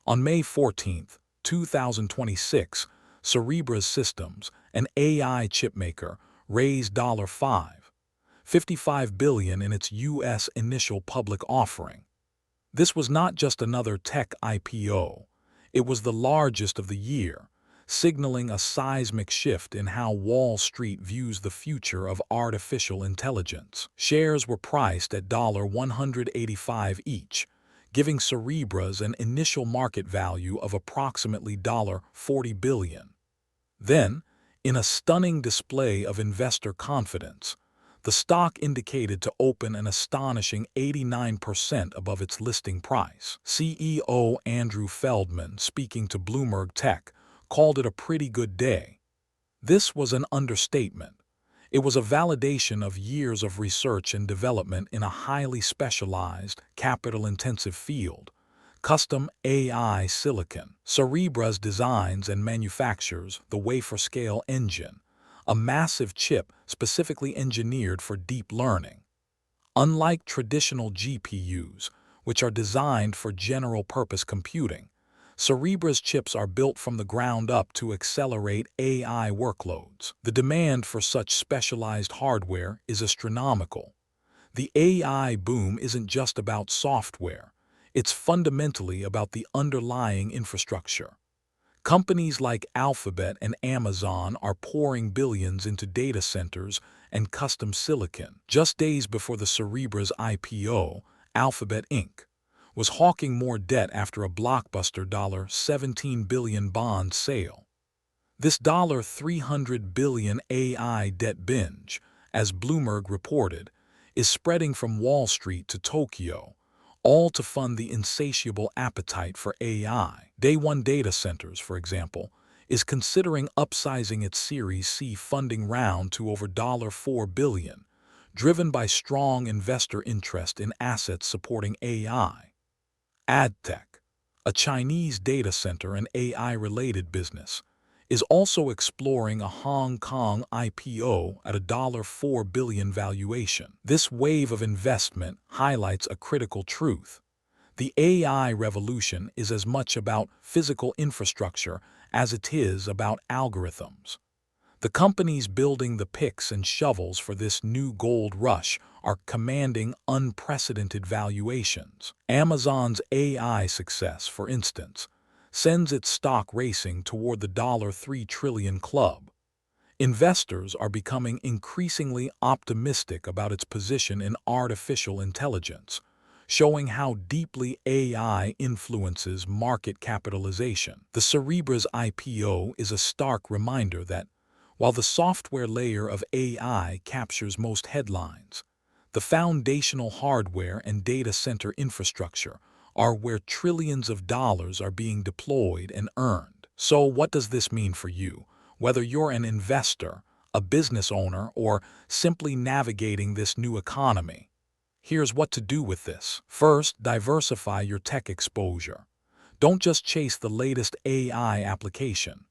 On May 14, 2026, Cerebras Systems, an AI chipmaker, raised $55 billion in its U.S. initial public offering. This was not just another tech IPO, it was the largest of the year, signaling a seismic shift in how Wall Street views the future of artificial intelligence. Shares were priced at $185 each, giving Cerebras an initial market value of approximately $40 billion. Then, in a stunning display of investor confidence, the stock indicated to open an astonishing 89% above its listing price. CEO Andrew Feldman, speaking to Bloomberg Tech, called it a pretty good day. This was an understatement. It was a validation of years of research and development in a highly specialized, capital-intensive field, custom AI silicon. Cerebras designs and manufactures the wafer-scale engine, a massive chip specifically engineered for deep learning. Unlike traditional GPUs, which are designed for general-purpose computing, Cerebras chips are built from the ground up to accelerate AI workloads. The demand for such specialized hardware is astronomical. The AI boom isn't just about software, it's fundamentally about the underlying infrastructure. Companies like Alphabet and Amazon are pouring billions into data centers and custom silicon. Just days before the Cerebras IPO, Alphabet Inc. was hawking more debt after a blockbuster $17 billion bond sale. This $300 billion AI debt binge, as Bloomberg reported, is spreading from Wall Street to Tokyo, all to fund the insatiable appetite for AI. Day One Data Centers, for example, is considering upsizing its Series C funding round to over $4 billion, driven by strong investor interest in assets supporting AI. AdTech, a Chinese data center and AI-related business, is also exploring a Hong Kong IPO at a $4 billion valuation. This wave of investment highlights a critical truth. The AI revolution is as much about physical infrastructure as it is about algorithms. The companies building the picks and shovels for this new gold rush are commanding unprecedented valuations. Amazon's AI success, for instance, sends its stock racing toward the $3 trillion club. Investors are becoming increasingly optimistic about its position in artificial intelligence, showing how deeply AI influences market capitalization. The Cerebras IPO is a stark reminder that, while the software layer of AI captures most headlines, the foundational hardware and data center infrastructure are where trillions of dollars are being deployed and earned. So what does this mean for you? Whether you're an investor, a business owner, or simply navigating this new economy, here's what to do with this. First, diversify your tech exposure. Don't just chase the latest AI application.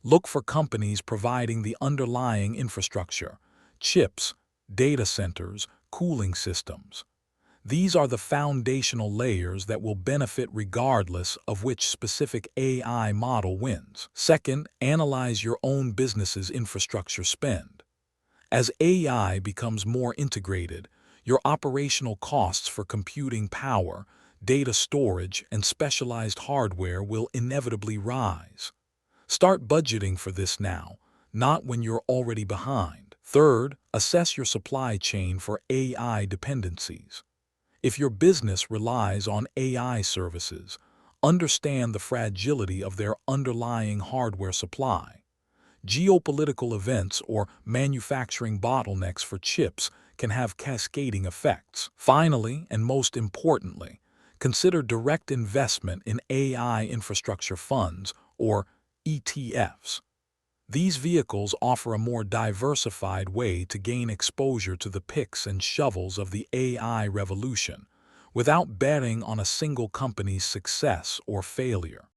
Look for companies providing the underlying infrastructure, chips, data centers, cooling systems. These are the foundational layers that will benefit regardless of which specific AI model wins. Second, analyze your own business's infrastructure spend. As AI becomes more integrated, your operational costs for computing power, data storage, and specialized hardware will inevitably rise. Start budgeting for this now, not when you're already behind. Third, assess your supply chain for AI dependencies. If your business relies on AI services, understand the fragility of their underlying hardware supply. Geopolitical events or manufacturing bottlenecks for chips can have cascading effects. Finally, and most importantly, consider direct investment in AI infrastructure funds, or ETFs. These vehicles offer a more diversified way to gain exposure to the picks and shovels of the AI revolution, without betting on a single company's success or failure.